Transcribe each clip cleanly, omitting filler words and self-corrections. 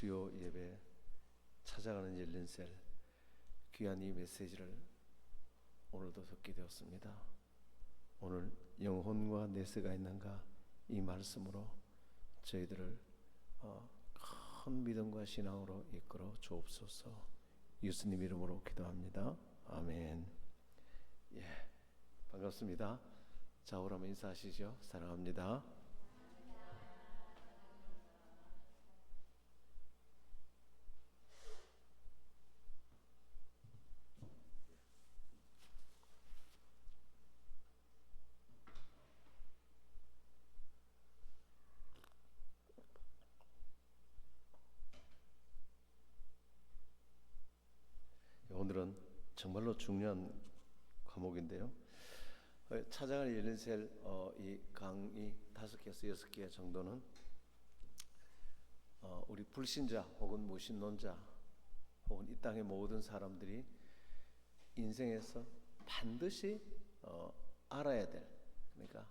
수요 예배 찾아가는 열린셀 귀한 이 메시지를 오늘도 듣게 되었습니다. 오늘 영혼과 내세가 있는가 이 말씀으로 저희들을 큰 믿음과 신앙으로 이끌어 주옵소서. 예수님 이름으로 기도합니다. 아멘. 예, 반갑습니다. 좌우로 한번 인사하시죠. 사랑합니다. 오늘은 정말로 중요한 과목인데요. 찾아갈 열린셀 이 강의 5개에서 6개 정도는 우리 불신자 혹은 무신론자 혹은 이 땅의 모든 사람들이 인생에서 반드시 알아야 될, 그러니까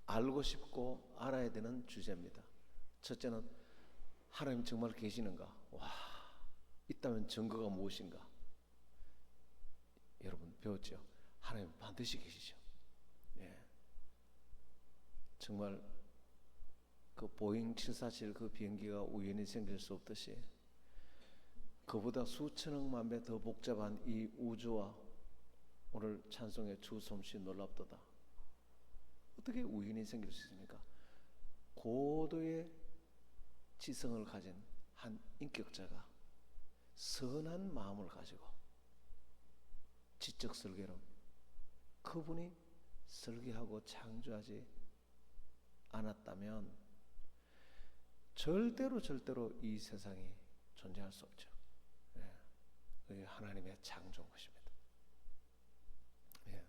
알고 싶고 알아야 되는 주제입니다. 첫째는 하나님 정말 계시는가? 있다면 증거가 무엇인가? 여러분 배웠죠? 하나님 반드시 계시죠. 예. 정말 그 보잉 747 그 비행기가 우연히 생길 수 없듯이 그보다 수천억만 배 더 복잡한 이 우주와 오늘 찬송의 주 솜씨 놀랍도다. 어떻게 우연히 생길 수 있습니까? 고도의 지성을 가진 한 인격자가 선한 마음을 가지고 지적 설계로 그분이 설계하고 창조하지 않았다면 절대로 이 세상이 존재할 수 없죠. 예. 하나님의 창조인 것입니다. 예.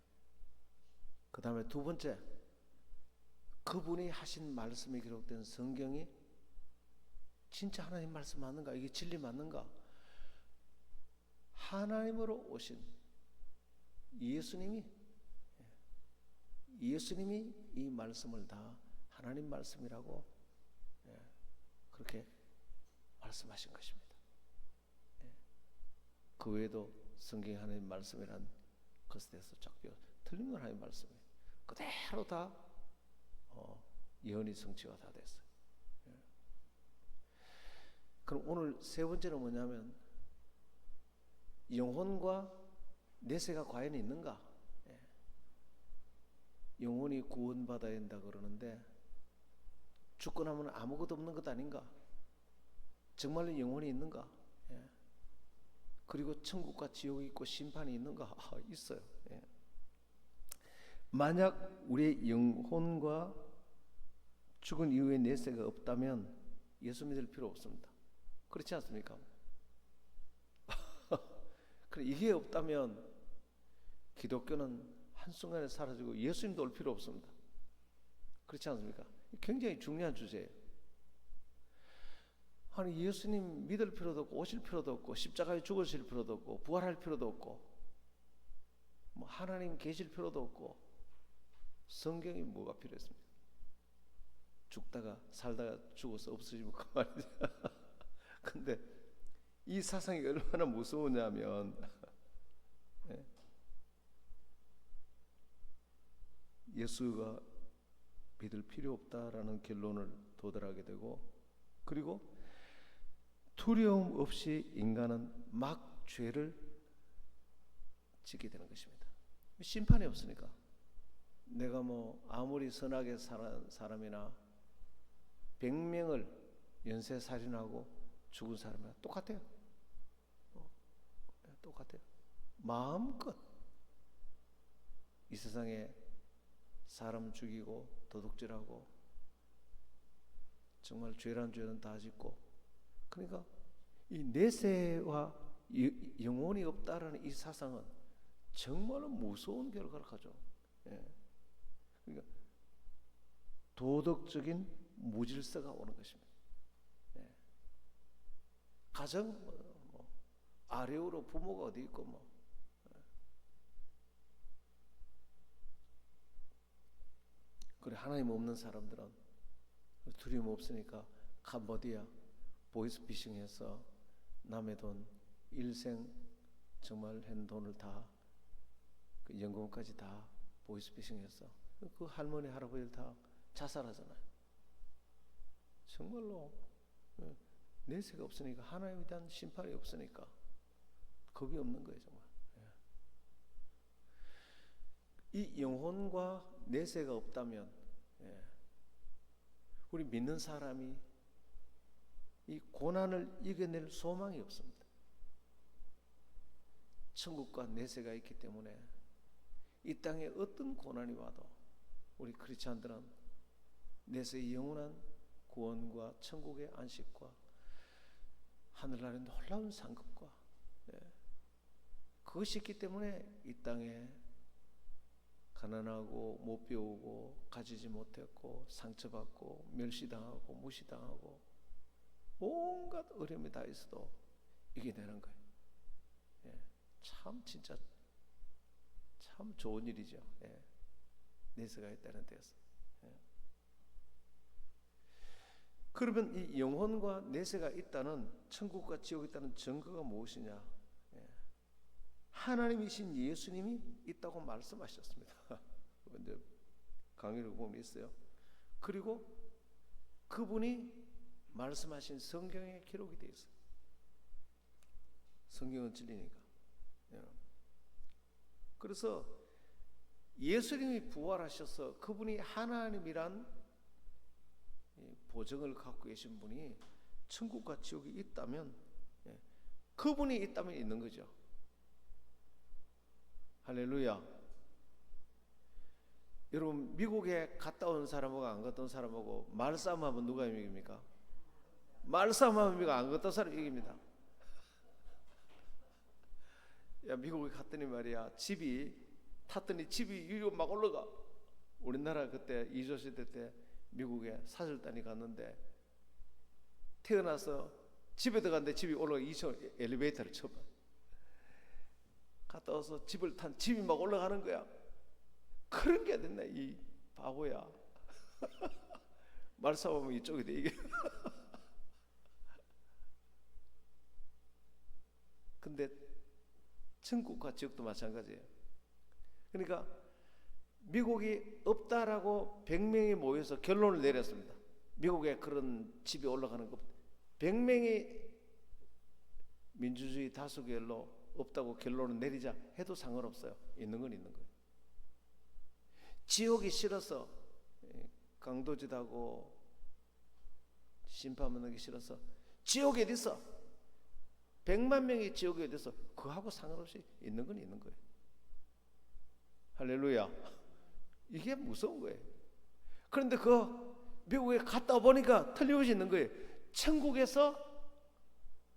그 다음에 두 번째, 그분이 하신 말씀이 기록된 성경이 진짜 하나님 말씀 맞는가? 이게 진리 맞는가? 하나님으로 오신 예수님이 이 말씀을 다 하나님 말씀이라고 그렇게 말씀하신 것입니다. 그 외에도 성경이 하나님 말씀이란 것에 대해서 쫙 틀린 건 하나님 말씀이에요. 그대로 다 예언이 성취가 다 됐어요. 그럼 오늘 세 번째는 뭐냐면 영혼과 내세가 과연 있는가? 영혼이 구원받아야 된다 그러는데 죽고 나면 아무것도 없는 것 아닌가? 정말로 영혼이 있는가? 그리고 천국과 지옥이 있고 심판이 있는가? 있어요. 만약 우리의 영혼과 죽은 이후에 내세가 없다면 예수 믿을 필요 없습니다. 그렇지 않습니까? 그래, 이게 없다면 기독교는 한순간에 사라지고 예수님도 올 필요 없습니다. 그렇지 않습니까? 굉장히 중요한 주제예요. 아니 예수님 믿을 필요도 없고 오실 필요도 없고 십자가에 죽으실 필요도 없고 부활할 필요도 없고 뭐 하나님 계실 필요도 없고 성경이 뭐가 필요했습니까? 죽다가 살다가 죽어서 없어지면 그만이죠. 근데 이 사상이 얼마나 무서우냐면 예수가 믿을 필요 없다라는 결론을 도달하게 되고, 그리고 두려움 없이 인간은 막 죄를 짓게 되는 것입니다. 심판이 없으니까. 내가 뭐 아무리 선하게 살아난 사람이나 100명을 연쇄살인하고 죽은 사람이랑 똑같아요. 똑같아요. 마음껏 이 세상에 사람 죽이고 도둑질하고 정말 죄란 죄는 다 짓고, 그러니까 이 내세와 영혼이 없다라는 이 사상은 정말로 무서운 결과를 가져. 그러니까 도덕적인 무질서가 오는 것입니다. 가정 아래우로 부모가 어디 있고 뭐 그래 하나님 없는 사람들은 두려움 없으니까 캄보디아 보이스피싱해서 남의 돈 일생 정말 한 돈을 다 그 연금까지 다 보이스피싱해서 그 할머니 할아버지들 다 자살하잖아요. 정말로 내세가 없으니까, 하나님에 대한 심판이 없으니까 겁이 없는 거예요, 정말. 이 영혼과 내세가 없다면 우리 믿는 사람이 이 고난을 이겨낼 소망이 없습니다. 천국과 내세가 있기 때문에 이 땅에 어떤 고난이 와도 우리 크리스찬들은 내세의 영원한 구원과 천국의 안식과 하늘나라의 놀라운 상급과 그것이 있기 때문에 이 땅에 가난하고 못 배우고 가지지 못했고 상처받고 멸시당하고 무시당하고 온갖 어려움이 다 있어도 이겨내는 거예요. 참 진짜 참 좋은 일이죠. 내세가 있다는 데서. 그러면 이 영혼과 내세가 있다는, 천국과 지옥이 있다는 증거가 무엇이냐? 하나님이신 예수님이 있다고 말씀하셨습니다. 이제 강의를 보면 있어요. 그리고 그분이 말씀하신 성경에 기록이 되어 있어요. 성경은 진리니까. 그래서 예수님이 부활하셔서 그분이 하나님이란 보증을 갖고 계신 분이 천국과 지옥이 있다면, 그분이 있다면 있는 거죠. 할렐루야. 여러분, 미국에 갔다 온 사람하고 안 갔다 온 사람하고 말싸움하면 누가 이깁니까? 말싸움하면 안 갔다 온 사람이 이깁니다. 야, 미국에 갔더니 말이야, 집이 탔더니 집이 위로 막 올라가. 우리나라 그때 이조시대 때 미국에 사절단이 갔는데 태어나서 집에 들어갔는데 집이 올라가 2층 엘리베이터를 쳐봐. 갔다 와서 집을 탄 집이 막 올라가는 거야. 그런 게 됐네, 이 바보야. 말싸움하면 이쪽이 돼, 이게. 근데 천국과 지옥도 마찬가지예요. 그러니까 미국이 없다라고 100명이 모여서 결론을 내렸습니다. 미국에 그런 집이 올라가는 것, 100명이 민주주의 다수결로 없다고 결론을 내리자 해도 상관없어요. 있는 건 있는 거예요. 지옥이 싫어서, 강도짓하고 심판받는 게 싫어서 지옥이 어디 있어? 100만 명이 지옥에 어디 있어? 그하고 상관없이 있는 건 있는 거예요. 할렐루야. 이게 무서운 거예요. 그런데 그 미국에 갔다 보니까 틀림없이 있는 거예요. 천국에서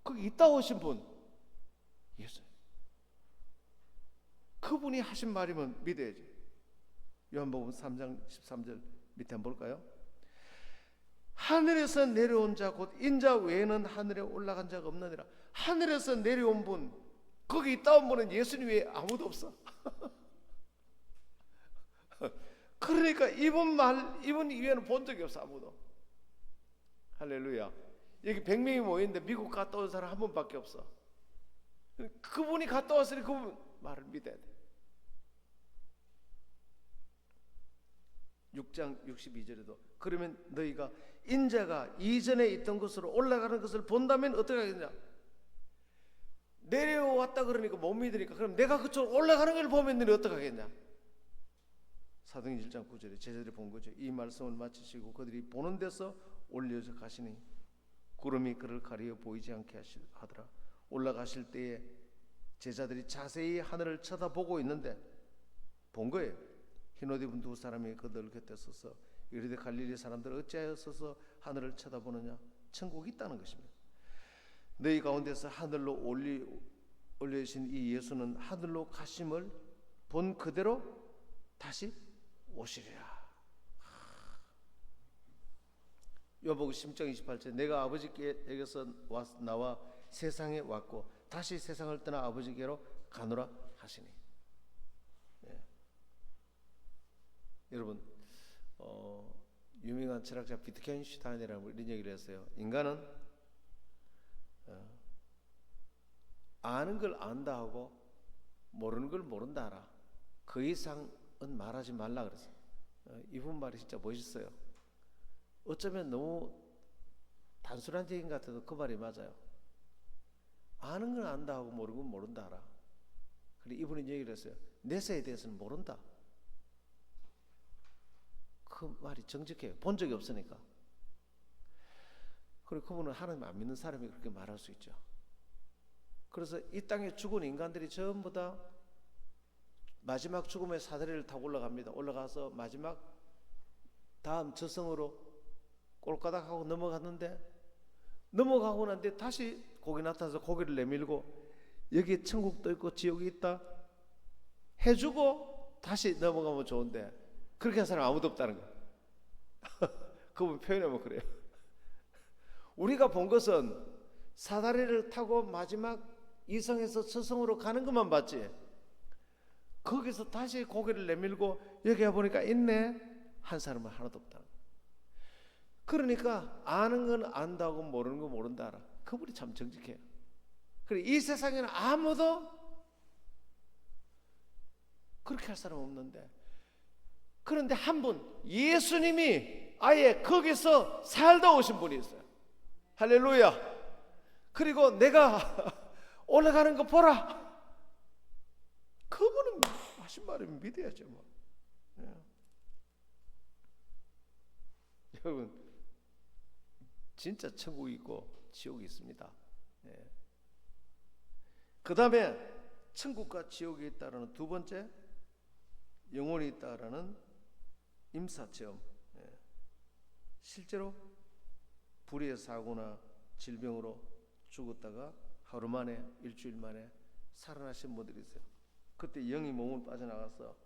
거기 있다 오신 분 예수, 그분이 하신 말이면 믿어야지. 요한복음 3장 13절 밑에 한번 볼까요? 하늘에서 내려온 자 곧 인자 외에는 하늘에 올라간 자가 없느니라. 하늘에서 내려온 분, 거기 있다 온 분은 예수님 외에 아무도 없어. 그러니까 이분 이외에는 본 적이 없어, 아무도. 할렐루야. 여기 100명이 모였는데 미국 갔다 온 사람 한 분밖에 없어. 그분이 갔다 왔으니 그분 말을 믿어야 돼. 6장 62절에도 그러면 너희가 인자가 이전에 있던 곳으로 올라가는 것을 본다면 어떻게 하겠냐? 내려왔다 그러니까 못 믿으니까 그럼 내가 그쪽으로 올라가는 걸 보면 너희 어떻게 하겠냐? 사도행전 1장 9절에 제자들이 본 거죠. 이 말씀을 마치시고 그들이 보는 데서 올려서 가시니 구름이 그를 가리어 보이지 않게 하더라. 올라가실 때에 제자들이 자세히 하늘을 쳐다보고 있는데 본 거예요. 흰옷 입은 두 사람이 그들 곁에 서서 이르되 갈릴리 사람들 어찌하여 서서 하늘을 쳐다보느냐? 천국이 있다는 것입니다. 너희 가운데서 하늘로 올려주신 이 예수는 하늘로 가심을 본 그대로 다시 오시리라. 요한복음 10장 28절 내가 아버지께에게서 나와 세상에 왔고 다시 세상을 떠나 아버지께로 가노라 하시니. 여러분, 유명한 철학자 비트겐슈타인이라는 이런 얘기를 했어요. 인간은 아는 걸 안다 하고 모르는 걸 모른다 하라. 그 이상은 말하지 말라 그랬어요. 이분 말이 진짜 멋있어요. 어쩌면 너무 단순한 얘기인 것 같아도 그 말이 맞아요. 아는 건 안다 하고 모르는 건 모른다 하라. 그리고 이분이 얘기를 했어요. 내세에 대해서는 모른다. 그 말이 정직해요. 본 적이 없으니까. 그리고 그분은 하나님 안 믿는 사람이 그렇게 말할 수 있죠. 그래서 이 땅에 죽은 인간들이 전부 다 마지막 죽음의 사다리를 타고 올라갑니다. 올라가서 마지막 다음 저승으로 꼴까닥하고 넘어갔는데, 넘어가고 난 뒤에 다시 거기 나타나서 고개를 내밀고 여기 천국도 있고 지옥이 있다 해주고 다시 넘어가면 좋은데, 그렇게 한 사람 아무도 없다는 거예요. 그분 표현하면 그래요. 우리가 본 것은 사다리를 타고 마지막 이성에서 저성으로 가는 것만 봤지, 거기서 다시 고개를 내밀고 여기 와보니까 있네 한 사람은 하나도 없다. 그러니까 아는 건 안다고 모르는 건 모른다 알아. 그분이 참 정직해요. 그래, 이 세상에는 아무도 그렇게 할 사람 없는데, 그런데 한 분, 예수님이 아예 거기서 살다 오신 분이 있어요. 할렐루야. 그리고 내가 올라가는 거 보라. 그분은 하신 말을 믿어야죠 뭐. 여러분, 진짜 천국이 있고 지옥이 있습니다. 그 다음에 천국과 지옥이 있다라는 두 번째, 영혼이 있다라는 임사체험. 실제로 불의의 사고나 질병으로 죽었다가 하루 만에, 일주일 만에 살아나신 분들이 있어요. 그때 영이 몸을 빠져나가서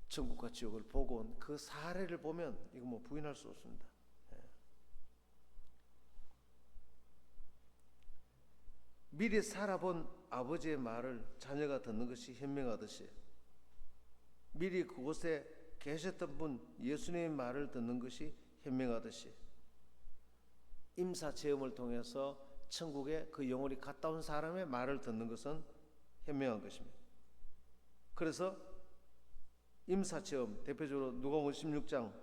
천국과 지옥을 보고 온 그 사례를 보면 이거 뭐 부인할 수 없습니다. 미리 살아본 아버지의 말을 자녀가 듣는 것이 현명하듯이, 미리 그곳에 계셨던 분 예수님의 말을 듣는 것이 현명하듯이, 임사 체험을 통해서 천국에 그 영혼이 갔다 온 사람의 말을 듣는 것은 현명한 것입니다. 그래서 임사 체험, 대표적으로 누가복음 16장,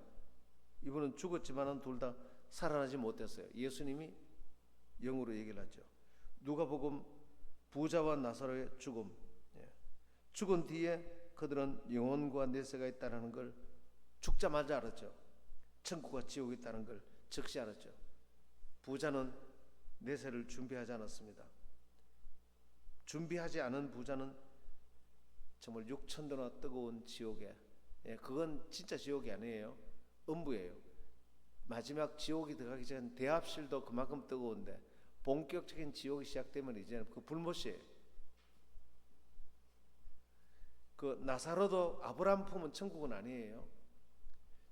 이분은 죽었지만은 둘 다 살아나지 못했어요. 예수님이 영으로 얘기를 하죠. 누가복음 부자와 나사로의 죽음, 죽은 뒤에 그들은 영혼과 내세가 있다는 걸 죽자마자 알았죠. 천국과 지옥이 있다는 걸 즉시 알았죠. 부자는 내세를 준비하지 않았습니다. 준비하지 않은 부자는 정말 6,000도나 뜨거운 지옥에, 그건 진짜 지옥이 아니에요. 음부예요. 마지막 지옥이 들어가기 전 대합실도 그만큼 뜨거운데 본격적인 지옥이 시작되면 이제는 그 불못이에요. 그 나사로도 아브라함 품은 천국은 아니에요.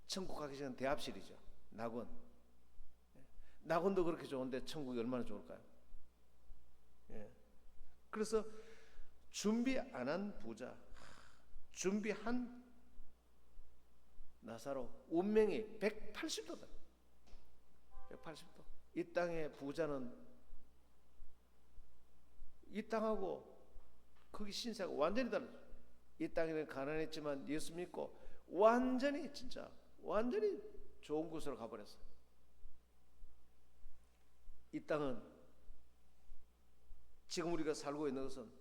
천국 가기 전 대합실이죠. 낙원. 낙원도 그렇게 좋은데 천국이 얼마나 좋을까요? 그래서 준비 안 한 부자, 준비한 나사로, 운명이 180도다. 180도. 이 땅의 부자는 이 땅하고 거기 신세하고 완전히 다르죠. 이 땅에는 가난했지만 예수 믿고 완전히, 진짜 완전히 좋은 곳으로 가버렸어요. 이 땅은 지금 우리가 살고 있는 것은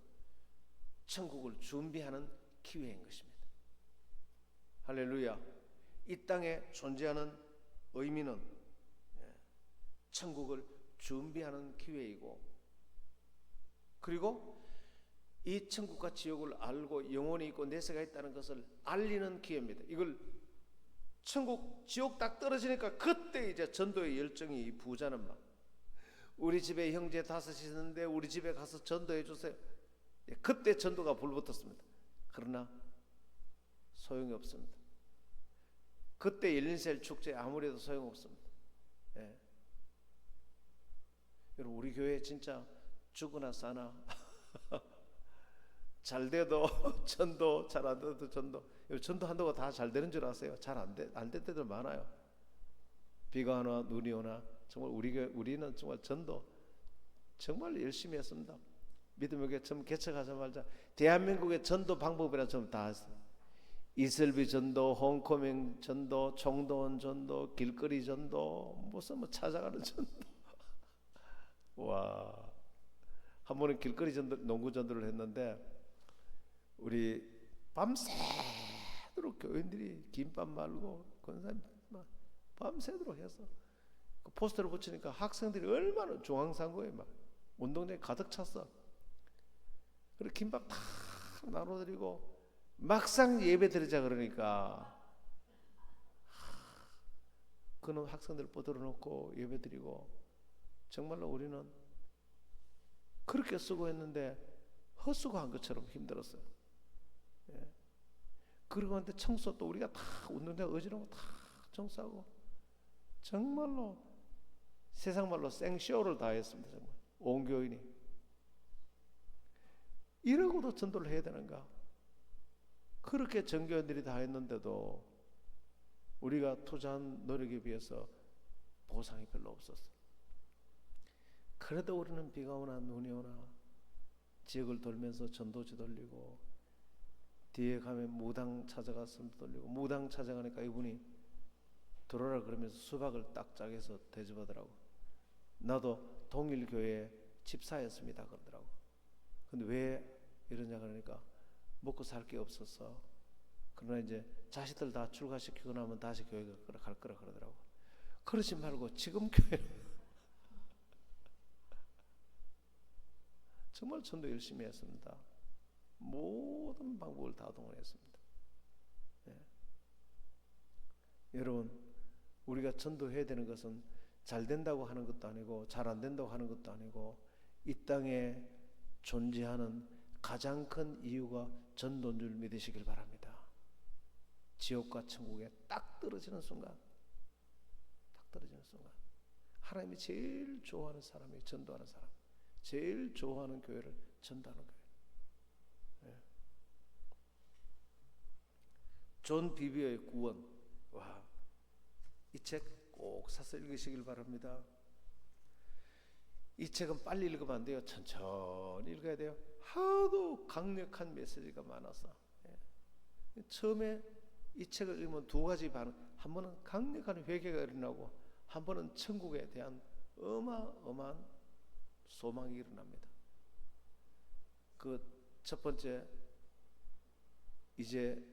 천국을 준비하는 기회인 것입니다. 할렐루야. 이 땅에 존재하는 의미는 천국을 준비하는 기회이고, 그리고 이 천국과 지옥을 알고 영혼이 있고 내세가 있다는 것을 알리는 기회입니다. 이걸 천국 지옥 딱 떨어지니까 그때 이제 전도의 열정이, 이 부자는 막 우리 집에 형제 5이 있는데 우리 집에 가서 전도해 주세요. 그때 전도가 불붙었습니다. 그러나 소용이 없습니다. 그때 열린셀 축제 아무래도 소용없습니다. 여러분, 우리 교회 진짜 죽으나 사나 잘 돼도 전도, 잘 안 돼도 전도. 전도 한다고 다 잘 되는 줄 아세요? 잘 안 될 때도 많아요. 비가 오나 눈이 오나 정말 우리는 정말 전도 정말 열심히 했습니다. 믿음의 교회 처음 개척하자마자 대한민국의 전도 방법이라 좀 다 했어요. 이슬비 전도, 홈커밍 전도, 총도원 전도, 길거리 전도, 무슨 뭐 찾아가는 전도. 와, 한 번은 길거리 전도, 농구 전도를 했는데 우리 밤새도록 교인들이 김밥 말고 권사님 밤새도록 해서 그 포스터를 붙이니까 학생들이 얼마나 중앙상고에 막 운동장에 가득 찼어. 그리고 김밥 다 나눠드리고 막상 예배 드리자 그러니까 그놈 학생들 뻗들어 놓고 예배 드리고 정말로 우리는 그렇게 수고했는데 헛수고한 것처럼 힘들었어요. 예. 그러고 한데 청소 또 우리가 다 운동장 어지러운 거 다 청소하고 정말로 세상 말로 생쇼를 다 했습니다. 정말 온 교인이. 이러고도 전도를 해야 되는가? 그렇게 전교인들이 다 했는데도 우리가 투자한 노력에 비해서 보상이 별로 없었어요. 그래도 우리는 비가 오나 눈이 오나 지역을 돌면서 전도지 돌리고 뒤에 가면 무당 찾아가서 돌리고 무당 찾아가니까 이분이 들어오라 그러면서 수박을 딱 짜게서 대접하더라고. 나도 동일교회 집사였습니다 그러더라고. 근데 왜 이러냐 그러니까 먹고 살 게 없어서. 그러나 이제 자식들 다 출가시키고 나면 다시 교회 갈 거라 그러더라고. 그러지 말고 지금 교회 정말 전도 열심히 했습니다. 모든 방법을 다 동원했습니다. 예. 여러분, 우리가 전도해야 되는 것은 잘 된다고 하는 것도 아니고 잘 안 된다고 하는 것도 아니고 이 땅에 존재하는 가장 큰 이유가 전도인 줄 믿으시길 바랍니다. 지옥과 천국에 딱 떨어지는 순간, 하나님이 제일 좋아하는 사람이 전도하는 사람, 제일 좋아하는 교회를 전도하는 교회. 예. 존 비비어의 구원. 와, 이 책 꼭 사서 읽으시길 바랍니다. 이 책은 빨리 읽으면 안 돼요. 천천히 읽어야 돼요. 하도 강력한 메시지가 많아서. 예. 처음에 이 책을 읽으면 두 가지 반응. 한 번은 강력한 회개가 일어나고 한 번은 천국에 대한 어마어마한 소망이 일어납니다. 그 첫 번째, 이제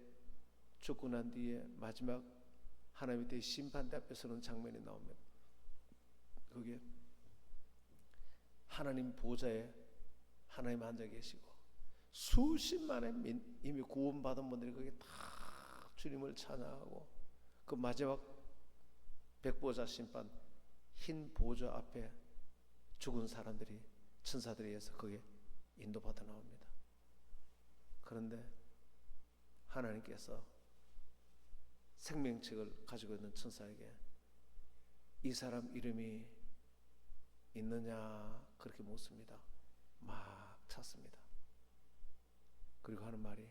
죽고 난 뒤에 마지막 하나님의 대신 심판대 앞에 서는 장면이 나옵니다. 그게 하나님 보좌에 하나님 앉아 계시고 수십만의 이미 구원받은 분들이 거기 다 주님을 찬양하고 그 마지막 백보자 심판 흰 보좌 앞에 죽은 사람들이 천사들에 의해서 거기에 인도받아 나옵니다. 그런데 하나님께서 생명책을 가지고 있는 천사에게 이 사람 이름이 있느냐 그렇게 묻습니다. 막 찾습니다. 그리고 하는 말이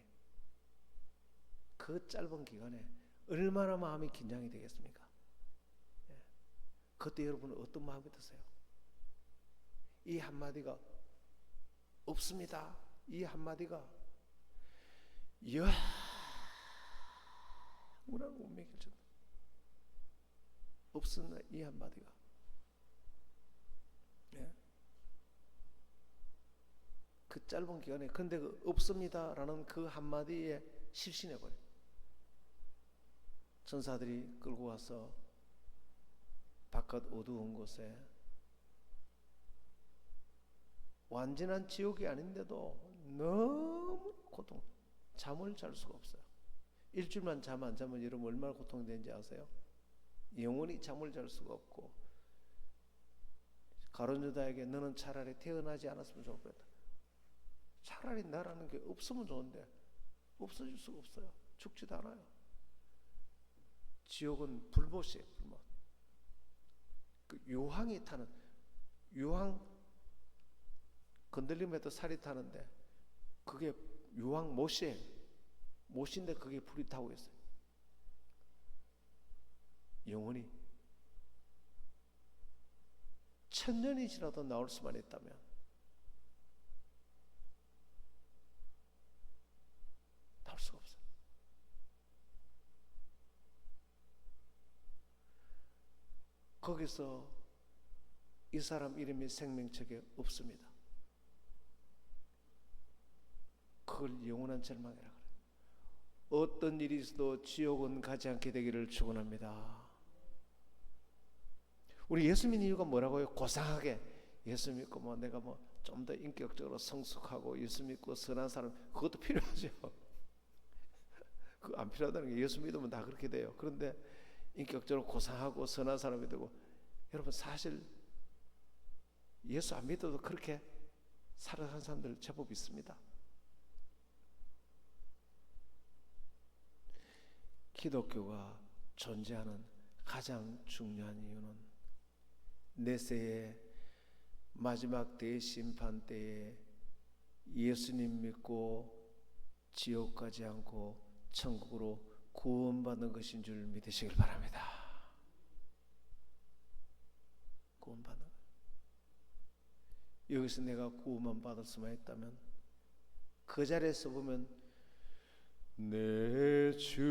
그 짧은 기간에 얼마나 마음이 긴장이 되겠습니까? 예. 그때 여러분은 어떤 마음이 드세요? 이 한마디가 없습니다. 이 한마디가 영원한 운명일 줄 없었나 이 한마디가. 예. 그 짧은 기간에 근데 그 없습니다라는 그 한마디에 실신해버려. 천사들이 끌고 와서 바깥 어두운 곳에 완전한 지옥이 아닌데도 너무 고통, 잠을 잘 수가 없어요. 일주일만 잠 안 자면 여러분 얼마나 고통되는지 아세요? 영원히 잠을 잘 수가 없고 가룟 유다에게 너는 차라리 태어나지 않았으면 좋겠다. 차라리 나라는 게 없으면 좋은데 없어질 수가 없어요. 죽지도 않아요. 지옥은 불못이에요. 불못. 그 유황이 타는 유황 건들림에도 살이 타는데 그게 유황 못이에요. 못인데 그게 불이 타고 있어요. 영원히 1000년이 지나도 나올 수만 있다면 거기서 이 사람 이름이 생명책에 없습니다. 그걸 영원한 절망이라 그래요. 어떤 일이 있어도 지옥은 가지 않게 되기를 축원합니다. 우리 예수 믿는 이유가 뭐라고요? 고상하게 예수 믿고 뭐 내가 뭐 좀 더 인격적으로 성숙하고 예수 믿고 선한 사람, 그것도 필요하죠. 그 안 필요하다는 게 예수 믿으면 다 그렇게 돼요. 그런데 인격적으로 고상하고 선한 사람이 되고, 여러분 사실 예수 안 믿어도 그렇게 살아가는 사람들 제법 있습니다. 기독교가 존재하는 가장 중요한 이유는 내세의 마지막 대심판 때에 예수님 믿고 지옥 가지 않고 천국으로 구원받는 것인 줄 믿으시길 바랍니다. 구원받는 것. 여기서 내가 구원만 받을 수만 있다면 그 자리에서 보면 내 주의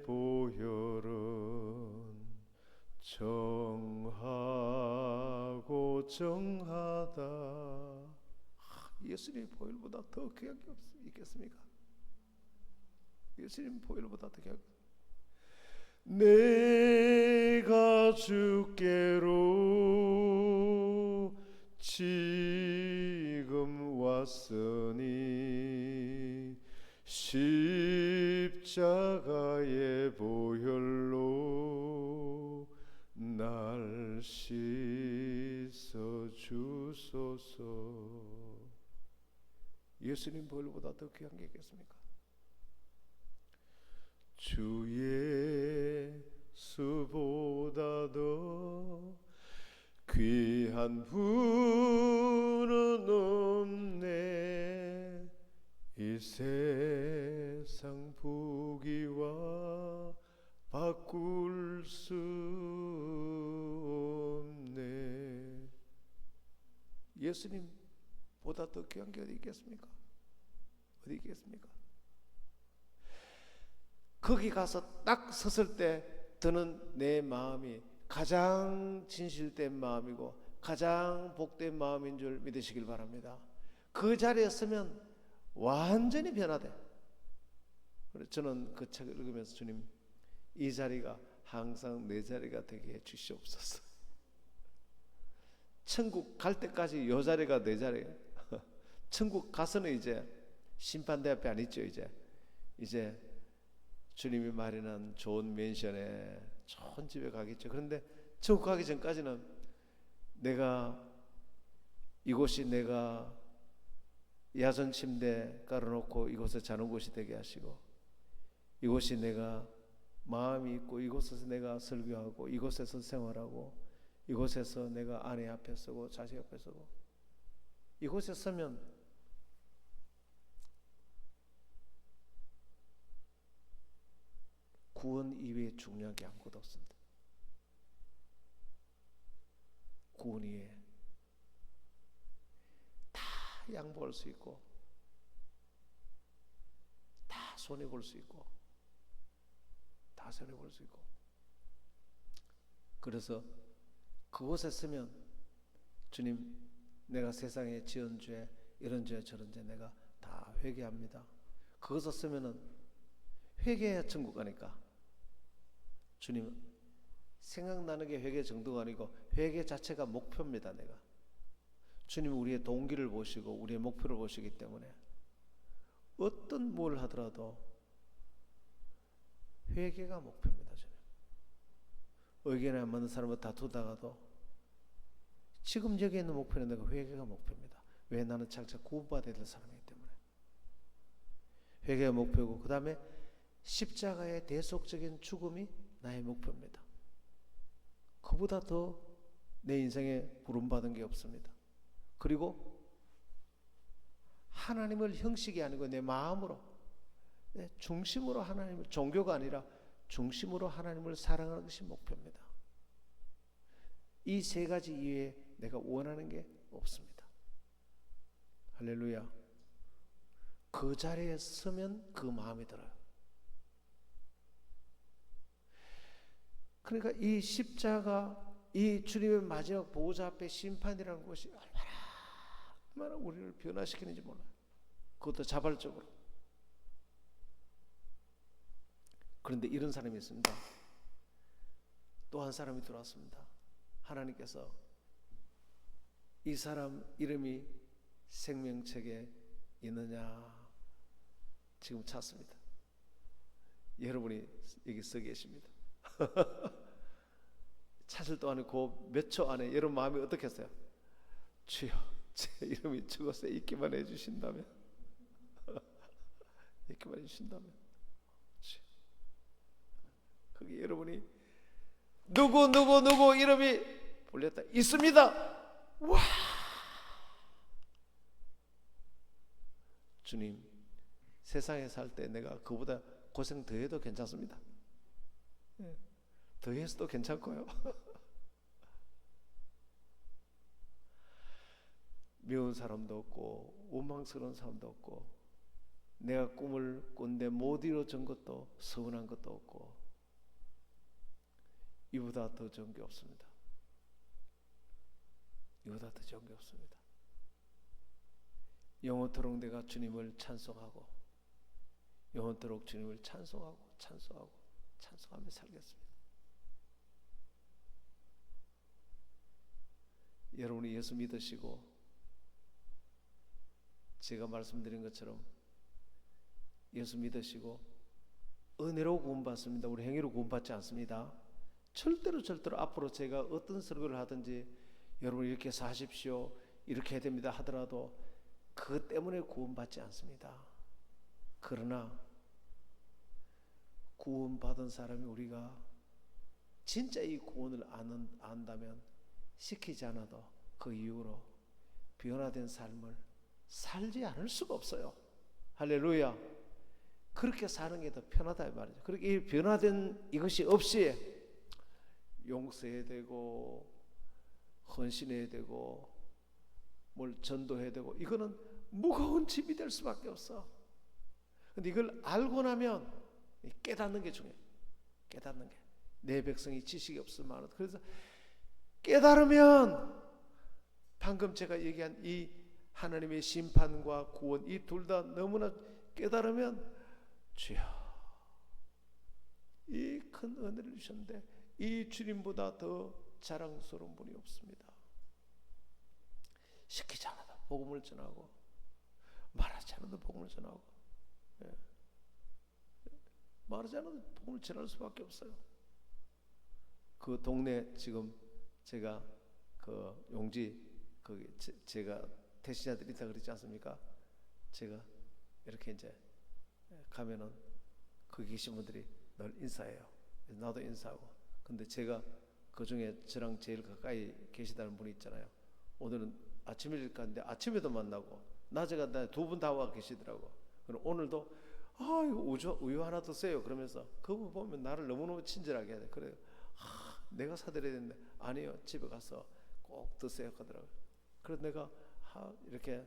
보혈은 정하고 정하다. 예수님 보혈보다 더 귀한 게 있겠습니까? 예수님 보혈보다 더 귀한 게. 내가 주께로 지금 왔으니 십자가의 보혈로 날 씻어 주소서. 예수님 보혈보다 더 귀한 게 있겠습니까? 주 예수보다 더 귀한 분은 없네. 이 세상 부귀와 바꿀 수 없네. 예수님보다 더 귀한 게 어디 있겠습니까? 어디 있겠습니까? 거기 가서 딱 섰을 때 드는 내 마음이 가장 진실된 마음이고 가장 복된 마음인 줄 믿으시길 바랍니다. 그 자리에 서면 완전히 변화돼. 저는 그 책을 읽으면서 주님, 이 자리가 항상 내 자리가 되게 해 주시옵소서. 천국 갈 때까지 이 자리가 내 자리예요. 천국 가서는 이제 심판대 앞에 안 있죠. 이제 주님이 마련한 좋은 맨션에 좋은 집에 가겠죠. 그런데 천국 가기 전까지는 이곳이 내가 야전 침대 깔아놓고 이곳에 자는 곳이 되게 하시고, 이곳이 내가 마음이 있고 이곳에서 내가 설교하고 이곳에서 생활하고 이곳에서 내가 아내 앞에 서고 자식 앞에 서고, 이곳에 서면 구원 이외에 중요한 게 아무것도 없습니다. 구원 이외에 다 양보할 수 있고 다 손해볼 수 있고 다 손해볼 수 있고, 그래서 그곳에 서면 주님, 내가 세상에 지은 죄, 이런 죄 저런 죄 내가 다 회개합니다. 그것을 쓰면은 회개해야 천국 가니까, 주님 생각나는 게 회개 정도가 아니고 회개 자체가 목표입니다. 내가 주님 우리의 동기를 보시고 우리의 목표를 보시기 때문에 어떤 뭘 하더라도 회개가 목표입니다. 주님 의견에 안 맞는 사람과 다투다가도 지금 여기 있는 목표는 내가 회개가 목표입니다. 왜? 나는 장차 구원받아야 될 사람이기 때문에 회개가 목표고, 그 다음에 십자가의 대속적인 죽음이 나의 목표입니다. 그보다 더 내 인생에 부름받은 게 없습니다. 그리고 하나님을 형식이 아니고 내 마음으로, 내 중심으로 하나님을, 종교가 아니라 중심으로 하나님을 사랑하는 것이 목표입니다. 이 세 가지 이외에 내가 원하는 게 없습니다. 할렐루야. 그 자리에 서면 그 마음이 들어요. 그러니까 이 십자가, 이 주님의 마지막 보호자 앞에 심판이라는 것이 얼마나 우리를 변화시키는지 몰라요. 그것도 자발적으로. 그런데 이런 사람이 있습니다. 또 한 사람이 들어왔습니다. 하나님께서 이 사람 이름이 생명책에 있느냐 지금 찾습니다. 여러분이 여기 서 계십니다. 찾을 동안에 그 몇 초 안에 여러분 마음이 어떻겠어요? 주여, 제 이름이 죽어서 있기만 해주신다면, 있기만 해주신다면, 주여. 거기 여러분이 누구 이름이 불렸다 있습니다. 와, 주님, 세상에 살 때 내가 그보다 고생 더해도 괜찮습니다. 더해서도 괜찮고요. 미운 사람도 없고 원망스러운 사람도 없고 내가 꿈을 꾼데 못 이루어진 것도 서운한 것도 없고 이보다 더 좋은 게 없습니다. 이보다 더 좋은 게 없습니다. 영원토록 내가 주님을 찬송하고 영원토록 주님을 찬송하고 찬송하며 살겠습니다. 여러분이 예수 믿으시고 제가 말씀드린 것처럼 예수 믿으시고 은혜로 구원받습니다. 우리 행위로 구원받지 않습니다. 절대로 앞으로 제가 어떤 설교를 하든지 여러분 이렇게 사십시오 이렇게 해야 됩니다 하더라도 그것 때문에 구원받지 않습니다. 그러나 구원받은 사람이 우리가 진짜 이 구원을 안다면 시키지 않아도 그 이후로 변화된 삶을 살지 않을 수가 없어요. 할렐루야. 그렇게 사는 게 더 편하다 이 말이죠. 그렇게 변화된 이것이 없이 용서해야 되고 헌신해야 되고 뭘 전도해야 되고 이거는 무거운 짐이 될 수밖에 없어. 근데 이걸 알고 나면 깨닫는 게 중요해요. 깨닫는 게. 내 백성이 지식이 없으면 그래서 깨달으면 방금 제가 얘기한 이 하나님의 심판과 구원 이 둘 다 너무나 깨달으면 주여 이 큰 은혜를 주셨는데 이 주님보다 더 자랑스러운 분이 없습니다. 시키지 않아도 복음을 전하고 말하지 않아도 복음을 전하고 말하지 않아도 복음을 전할 수밖에 없어요. 그 동네 지금 제가 그 용지 거기 제가 대신자들이 있다 그러지 않습니까? 제가 이렇게 이제 가면은 거기 계신 분들이 늘 인사해요. 나도 인사하고. 근데 제가 그 중에 저랑 제일 가까이 계시다는 분이 있잖아요. 오늘은 아침 일찍 갔는데 아침에도 만나고 낮에 갔는데 두 분 다 와 계시더라고. 그럼 오늘도 이거 우유 하나 드세요. 그러면서 그분 보면 나를 너무너무 친절하게 해야 돼. 그래요. 내가 사드려야 되는데 아니요 집에 가서 꼭 드세요 하더라고요. 그래서 내가 이렇게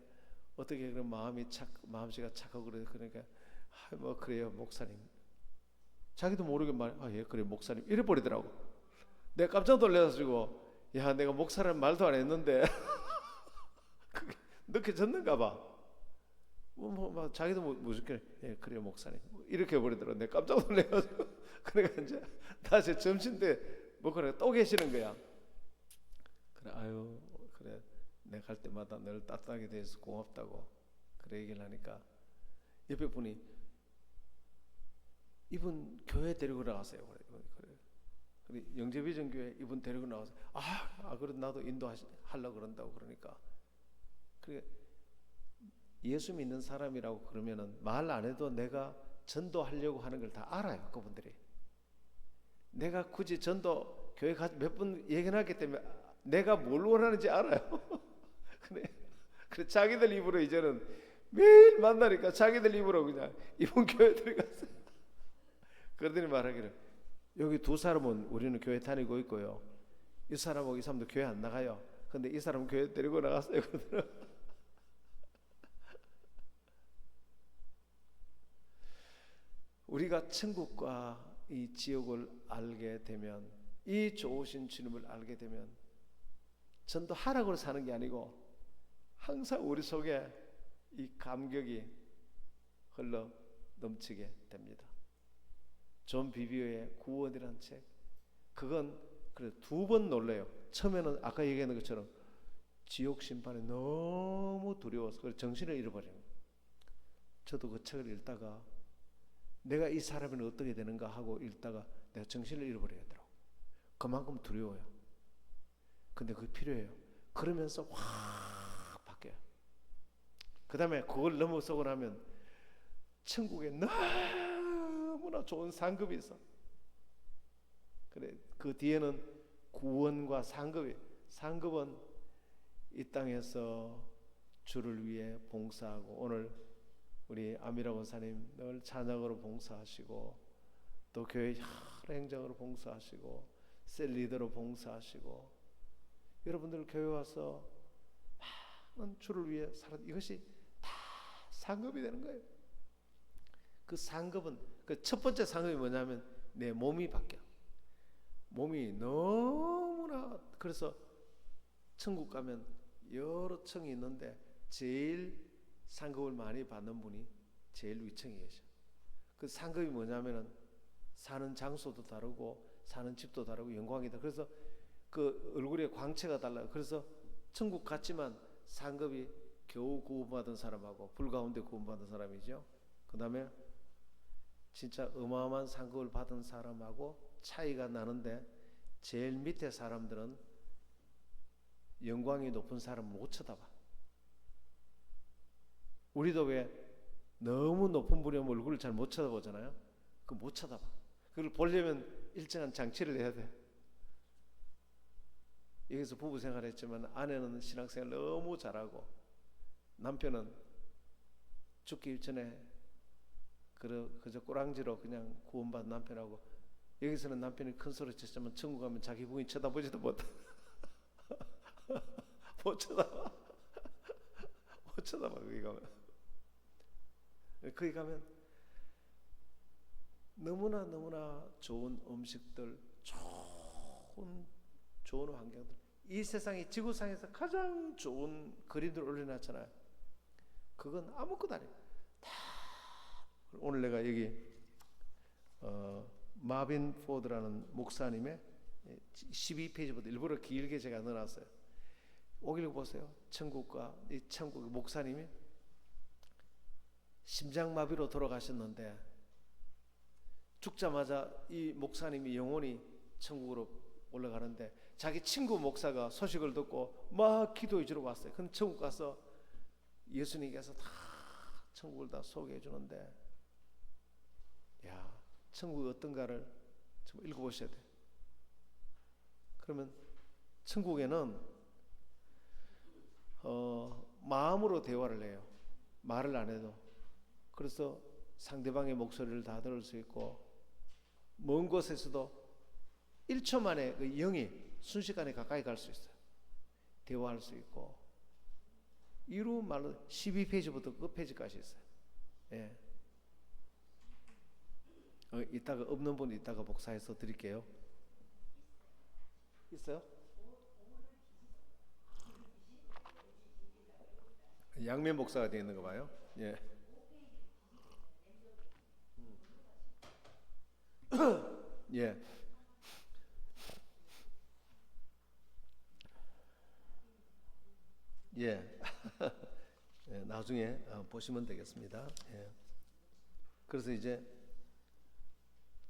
어떻게 그런 마음씨가 착하고 그러니까 뭐 그래요 목사님. 자기도 모르게 예 그래 목사님 이래 버리더라고. 내가 깜짝 놀라가지고 야 내가 목사라는 말도 안 했는데 그게 늦게 졌는가 봐. 뭐 자기도 무섭게 예 그래요 목사님 이렇게 해버리더라고. 내가 깜짝 놀라가지고 그러니까 이제 다시 점심 때 뭐 그래 또 계시는 거야. 그래 아유 그래 내가 갈 때마다 늘 따뜻하게 대해서 고맙다고 그래 얘기를 하니까 옆에 분이 이분 교회 데리고 나가세요. 그래 영재비전교회 이분 데리고 나가서 그래도 나도 인도하려고 그런다고 그러니까 그래 예수 믿는 사람이라고 그러면은 말 안 해도 내가 전도하려고 하는 걸 다 알아요. 그분들이 내가 굳이 전도 교회 가서 몇 번 얘기했기 때문에 내가 뭘 원하는지 알아요. 그래 자기들 입으로 이제는 매일 만나니까 자기들 입으로 그냥 이번 교회 들어갔어요. 그러더니 말하기를 여기 두 사람은 우리는 교회 다니고 있고요. 이 사람하고 이 사람도 교회 안 나가요. 근데 이 사람 교회 데리고 나갔어요. 우리가 천국과 이 지옥을 알게 되면 이 좋으신 주님을 알게 되면 전도하라고 사는 게 아니고 항상 우리 속에 이 감격이 흘러 넘치게 됩니다. 존 비비어의 구원이라는 책, 그건 그래 2번 놀래요. 처음에는 아까 얘기한 것처럼 지옥 심판이 너무 두려워서 그래서 정신을 잃어버려요. 저도 그 책을 읽다가 내가 이 사람은 어떻게 되는가 하고 읽다가 내가 정신을 잃어버려야 되더라고. 그만큼 두려워요. 근데 그게 필요해요. 그러면서 확 바뀌어요. 그 다음에 그걸 넘어서고 나면 천국에 너무나 좋은 상급이 있어. 그래, 그 뒤에는 구원과 상급이, 상급은 이 땅에서 주를 위해 봉사하고, 오늘 우리 아미라 권사님 늘 찬양으로 봉사하시고, 또 교회 여러 행정으로 봉사하시고, 셀 리더로 봉사하시고, 여러분들 교회 와서 많은 주를 위해 살아, 이것이 다 상급이 되는 거예요. 그 상급은, 그 첫 번째 상급이 뭐냐면 내 몸이 바뀌어. 몸이 너무나, 그래서 천국 가면 여러 층이 있는데 제일 상급을 많이 받는 분이 제일 위층에 계셔. 그 상급이 뭐냐면은 사는 장소도 다르고 사는 집도 다르고 영광이다. 그래서 그 얼굴에 광채가 달라요. 그래서 천국 갔지만 상급이 겨우 구원받은 사람하고 불가운데 구원받은 사람이죠. 그 다음에 진짜 어마어마한 상급을 받은 사람하고 차이가 나는데, 제일 밑에 사람들은 영광이 높은 사람을 못 쳐다봐. 우리도 왜 너무 높은 분이 오면 얼굴을 잘 못 쳐다보잖아요. 그 못 쳐다봐. 그걸 보려면 일정한 장치를 해야 돼. 여기서 부부 생활했지만 아내는 신앙생활 너무 잘하고 남편은 죽기 전에 그저 꼬랑지로 그냥 구원받은 남편하고, 여기서는 남편이 큰 소리 쳤지만 천국 가면 자기 부인이 쳐다보지도 못해. 못 쳐다봐. 못 쳐다봐. 거기 가면 너무나 좋은 음식들, 좋은 환경들, 이 세상에 지구상에서 가장 좋은 그림들 올려놨잖아요. 그건 아무것도 아니에요. 오늘 내가 여기 마빈 포드라는 목사님의 12페이지부터 일부러 길게 제가 넣어놨어요. 오길 보세요. 천국과 이 천국 목사님이 심장마비로 돌아가셨는데 죽자마자 이 목사님이 영원히 천국으로 올라가는데, 자기 친구 목사가 소식을 듣고 막 기도해 주러 왔어요. 그럼 천국 가서 예수님께서 다 천국을 다 소개해 주는데, 야, 천국이 어떤가를 좀 읽어보셔야 돼요. 그러면 천국에는 마음으로 대화를 해요. 말을 안 해도. 그래서 상대방의 목소리를 다 들을 수 있고, 먼 곳에서도 1초 만에 그 영이 순식간에 가까이 갈 수 있어요. 대화할 수 있고, 이루 말로 12페이지부터 끝페이지까지 있어요. 예. 이따가 없는 분 이따가 복사해서 드릴게요. 있어요? 양면 복사가 되어 있는 거 봐요. 예. 예. 예. 예, 나중에 보시면 되겠습니다. 예. 그래서 이제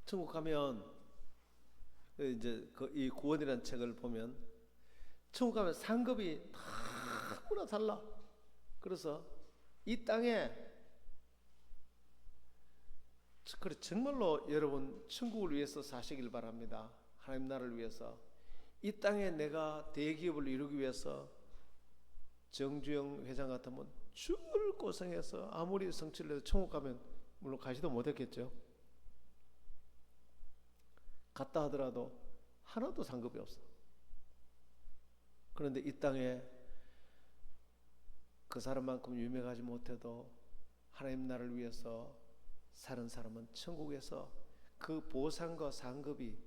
천국 가면 이제 이 구원이라는 책을 보면 천국 가면 상급이 다구나 달라. 그래서 이 땅에 그래 정말로 여러분 천국을 위해서 사시길 바랍니다. 하나님 나라를 위해서. 이 땅에 내가 대기업을 이루기 위해서 정주영 회장 같으면 줄 고생해서 아무리 성취를 해도 천국 가면 물론 가지도 못했겠죠. 갔다 하더라도 하나도 상급이 없어. 그런데 이 땅에 그 사람만큼 유명하지 못해도 하나님 나라를 위해서 사는 사람은 천국에서 그 보상과 상급이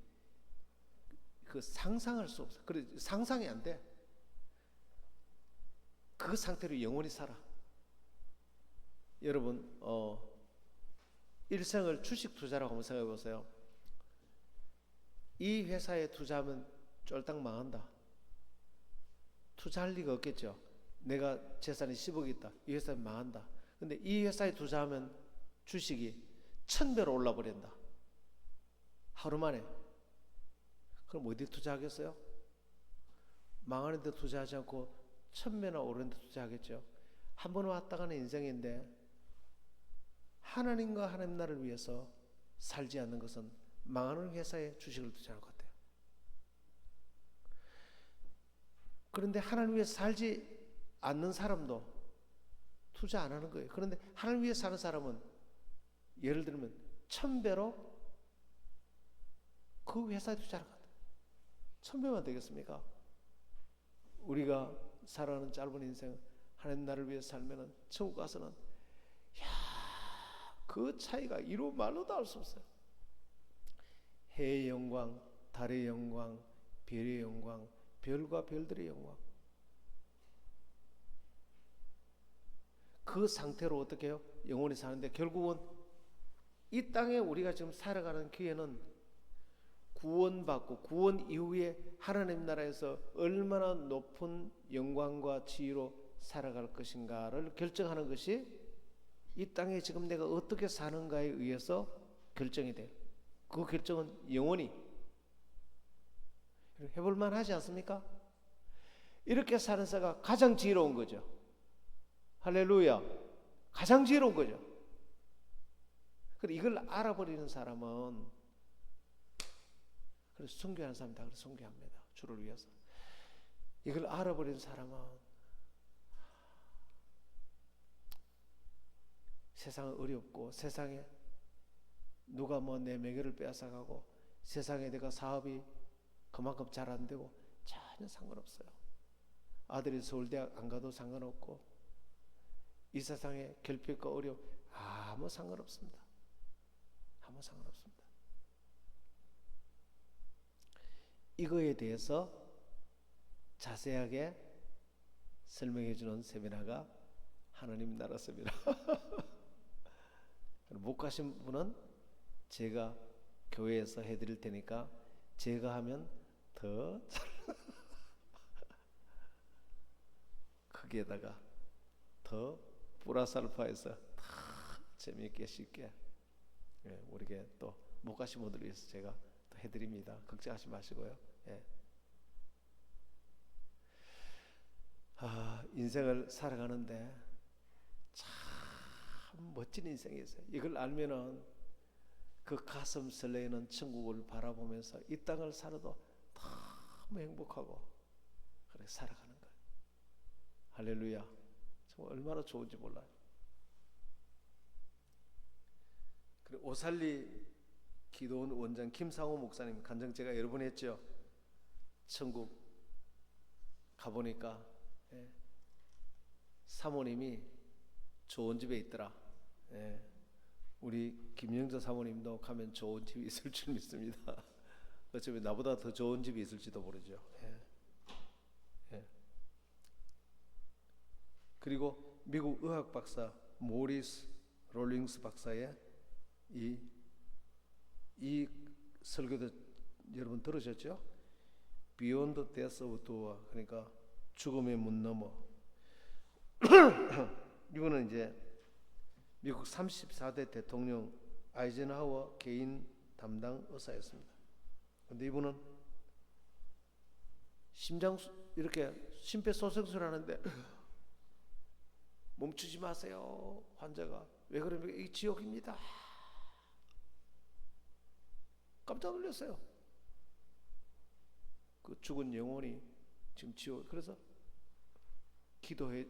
그 상상할 수 없어. 그래 상상이 안 돼. 그 상태로 영원히 살아. 여러분 일생을 주식 투자라고 한번 생각해 보세요. 이 회사에 투자하면 쫄딱 망한다. 투자할 리가 없겠죠. 내가 재산이 10억이 있다. 이 회사에 망한다. 근데 이 회사에 투자하면 주식이 1000배로 올라 버린다. 하루 만에. 그럼 어디 투자하겠어요? 망하는 데 투자하지 않고 1000배나 오르는 데 투자하겠죠. 한 번 왔다 가는 인생인데 하나님과 하나님 나라를 위해서 살지 않는 것은 망하는 회사에 주식을 투자하는 것 같아요. 그런데 하나님 위해서 살지 않는 사람도 투자 안 하는 거예요. 그런데 하나님 위해서 사는 사람은 예를 들면 1000배로 그 회사에 투자하는 것 같아요. 1000배만 되겠습니까? 우리가 살아가는 짧은 인생 하나님 나라를 위해서 살면은 천국 가서는 그 차이가 이루 말로도 알 수 없어요. 해의 영광, 달의 영광, 별의 영광, 별과 별들의 영광. 그 상태로 어떻게 해요? 영원히 사는데 결국은 이 땅에 우리가 지금 살아가는 기회는 구원받고 구원 이후에 하나님 나라에서 얼마나 높은 영광과 지위로 살아갈 것인가를 결정하는 것이 이 땅에 지금 내가 어떻게 사는가에 의해서 결정이 돼요. 그 결정은 영원히 해볼만 하지 않습니까? 이렇게 사는 자가 가장 지혜로운 거죠. 할렐루야. 가장 지혜로운 거죠. 그래 이걸 알아버리는 사람은 그래서 선교하는 사람 다 그렇게 선교합니다. 주를 위해서. 이걸 알아버리는 사람은 세상은 어렵고 세상에 누가 뭐 내 매개를 빼앗아가고 세상에 내가 사업이 그만큼 잘 안 되고 전혀 상관없어요. 아들이 서울대학 안 가도 상관없고 이 세상에 결핍과 어려움 아무 상관없습니다. 아무 상관없습니다. 이거에 대해서 자세하게 설명해 주는 세미나가 하나님 나라 세미나. 못 가신 분은 제가 교회에서 해드릴 테니까 제가 하면 더 거기에다가 더 플러스 알파해서 더 재미있게 쉽게 우리에게 또 못 가신 분들을 위해서 제가 또 해드립니다. 걱정하지 마시고요. 인생을 살아가는데 참 멋진 인생이 있어요. 이걸 알면은 그 가슴 설레이는 천국을 바라보면서 이 땅을 살아도 너무 행복하고 그렇게 살아가는 거예요. 할렐루야. 정말 얼마나 좋은지 몰라요. 그리고 오살리 기도원 원장 김상호 목사님 간증 제가 여러 번 했죠. 천국 가보니까 사모님이 좋은 집에 있더라. 우리 김영자 사모님도 가면 좋은 집이 있을 줄 믿습니다. 어차피 나보다 더 좋은 집이 있을지도 모르죠. 그리고 미국 의학 박사 모리스 롤링스 박사의 이 설교도 여러분 들으셨죠? Beyond the Death of Doa, 그러니까 죽음의 문 너머. 이거는 이제 미국 34대 대통령 아이젠하워 개인 담당 의사였습니다. 근데 이분은 심장 이렇게 심폐소생술을 하는데 멈추지 마세요. 환자가 왜 그러면 이 지옥입니다. 깜짝 놀랐어요. 그 죽은 영혼이 지금 지옥. 그래서 기도해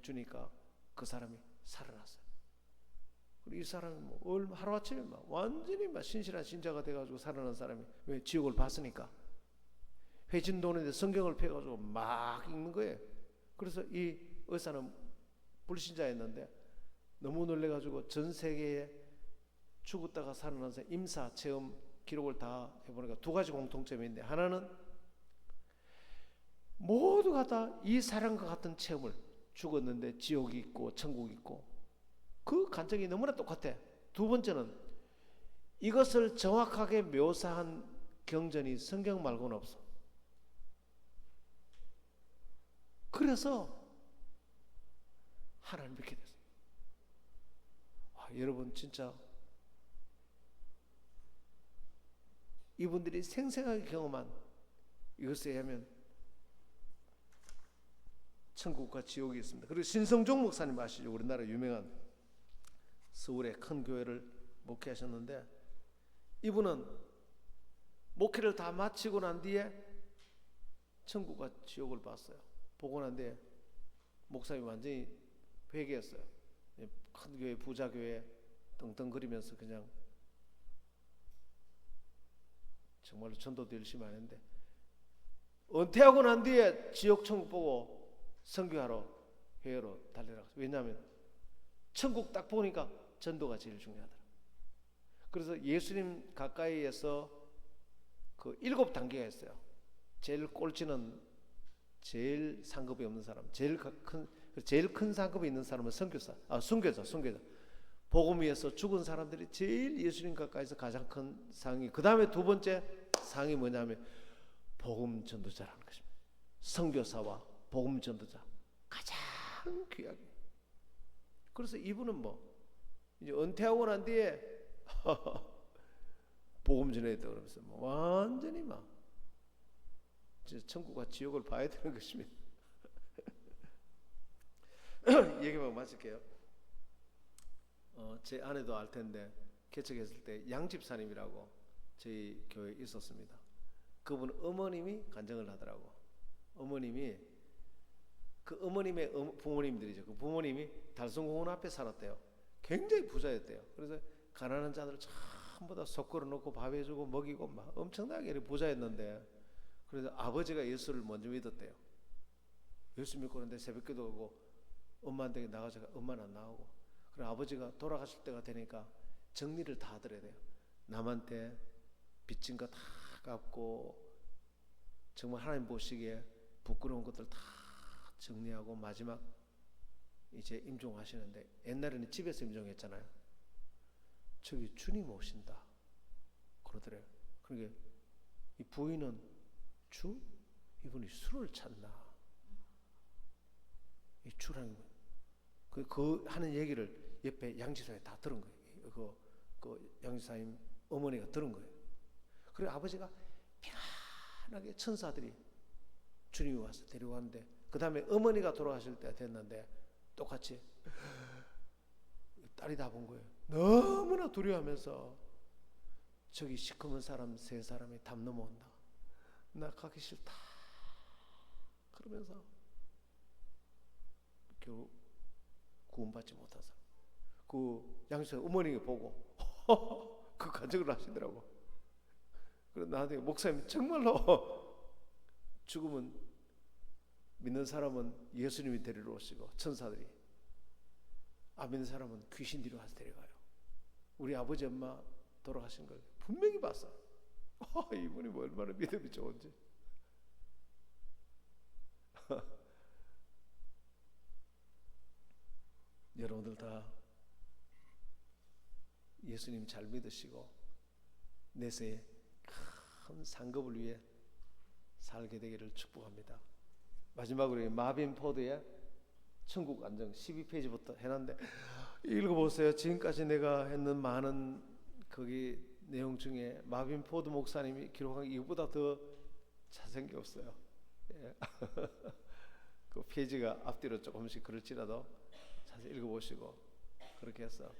주니까 그 사람이 살아났어요. 그리고 이 사람은 뭐 하루아침에 막 완전히 막 신실한 신자가 돼가지고 살아난 사람이 왜 지옥을 봤으니까 회진도는데 성경을 펴가지고 막 읽는 거예요. 그래서 이 의사는 불신자였는데 너무 놀래가지고 전 세계에 죽었다가 살아난 사람 임사 체험 기록을 다 해보니까 두 가지 공통점이 있는데, 하나는 모두가 다 이 사람과 같은 체험을, 죽었는데 지옥이 있고 천국이 있고 그 감정이 너무나 똑같아. 두 번째는 이것을 정확하게 묘사한 경전이 성경 말고는 없어. 그래서 하나님 믿게 됐어요. 여러분 진짜 이분들이 생생하게 경험한 이것에 의하면 천국과 지옥이 있습니다. 그리고 신성종 목사님 아시죠? 우리나라 유명한 서울의 큰 교회를 목회하셨는데, 이분은 목회를 다 마치고 난 뒤에 천국과 지옥을 봤어요. 보고 난 뒤에 목사님이 완전히 회개했어요. 큰 교회, 부자 교회 떵떵거리면서 그냥 정말로 전도도 열심히 하는데, 은퇴하고 난 뒤에 지옥 천국 보고 선교하러 회의로 달려나갔어요. 왜냐하면 천국 딱 보니까 전도가 제일 중요하더라. 그래서 예수님 가까이에서 그 7단계가 있어요. 제일 꼴찌는 제일 상급이 없는 사람, 제일 큰 상급이 있는 사람은 선교사. 복음 위에서 죽은 사람들이 제일 예수님 가까이서 가장 큰 상이, 그 다음에 두 번째 상이 뭐냐면 복음 전도자라는 것입니다. 선교사와 복음 전도자, 가장 귀하게. 그래서 이분은 뭐 이제 은퇴하고 난 뒤에 복음 전해야 돼 그러면서 뭐 완전히 막 천국과 지옥을 봐야 되는 것입니다. 얘기만 마칠게요. 제 아내도 알 텐데 개척했을 때 양집사님이라고 저희 교회에 있었습니다. 그분 어머님이 간증을 하더라고. 어머님이 그 어머님의 부모님들이죠. 그 부모님이 달성공원 앞에 살았대요. 굉장히 부자였대요. 그래서 가난한 자들 전부 다 속 걸어놓고 밥 해주고 먹이고 막 엄청나게 부자였는데, 그래서 아버지가 예수를 먼저 믿었대요. 예수 믿고 그런데 새벽기도 하고 엄마한테 나가서 엄마는 안 나오고, 그럼 아버지가 돌아가실 때가 되니까 정리를 다 하더래야 돼요. 남한테 빚진 거 다 갚고 정말 하나님 보시기에 부끄러운 것들 다 정리하고 마지막 이제 임종하시는데, 옛날에는 집에서 임종했잖아요. 저기 주님 오신다 그러더래요. 그러니까 이 부인은 이분이 술을 찾나, 이 주라는 그 하는 얘기를 옆에 양지사님이 다 들은 거예요. 그 양지사님 어머니가 들은 거예요. 그리고 아버지가 편안하게 천사들이 주님이 와서 데리고 갔는데, 그 다음에 어머니가 돌아가실 때가 됐는데 똑같이 딸이 다 본 거예요. 너무나 두려워하면서 저기 시커먼 사람 세 사람이 담 넘어온다, 나 가기 싫다 그러면서 결국 구원받지 못한 사람, 그 양수의 어머니가 보고 그 간증을 하시더라고. 그래서 나한테 목사님 정말로 죽으면 믿는 사람은 예수님이 데리러 오시고 천사들이, 안 믿는 사람은 귀신들이 와서 데려가요. 우리 아버지 엄마 돌아가신 걸 분명히 봤어. 이분이 뭐 얼마나 믿음이 좋은지. 여러분들 다 예수님 잘 믿으시고 내세에 큰 상급을 위해 살게 되기를 축복합니다. 마지막으로 마빈 포드의 천국 안정 12페이지부터 해놨는데 읽어보세요. 지금까지 내가 했는 많은 거기 내용 중에 마빈 포드 목사님이 기록한 이거보다 더 자세한 게 없어요. 예. 그 페이지가 앞뒤로 조금씩 그럴지라도 자세히 읽어보시고 그렇게 해서,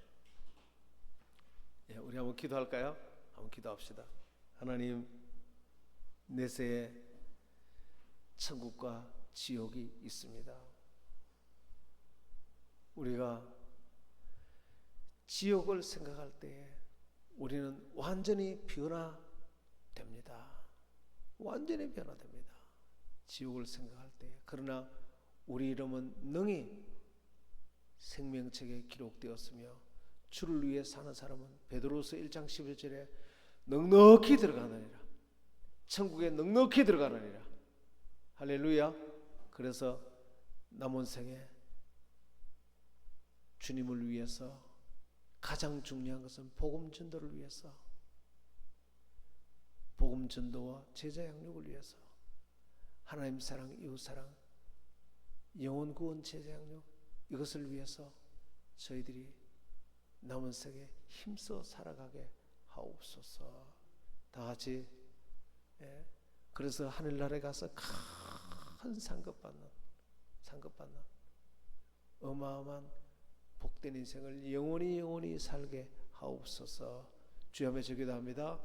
예, 우리 한번 기도할까요? 한번 기도합시다. 하나님, 내세에 천국과 지옥이 있습니다. 우리가 지옥을 생각할 때 우리는 완전히 변화됩니다. 완전히 변화됩니다. 지옥을 생각할 때. 그러나 우리 이름은 능히 생명책에 기록되었으며 주를 위해 사는 사람은 베드로서 1장 11절에 넉넉히 들어가느니라. 천국에 넉넉히 들어가느니라. 할렐루야. 그래서 남은 생에 주님을 위해서 가장 중요한 것은 복음 전도를 위해서, 복음 전도와 제자 양육을 위해서, 하나님 사랑, 이웃 사랑, 영혼 구원, 제자 양육, 이것을 위해서 저희들이 남은 생에 힘써 살아가게 하옵소서. 다 같이. 그래서 하늘나라에 가서 큰 상급받는 어마어마한 복된 인생을 영원히 살게 하옵소서. 주여, 기도합니다.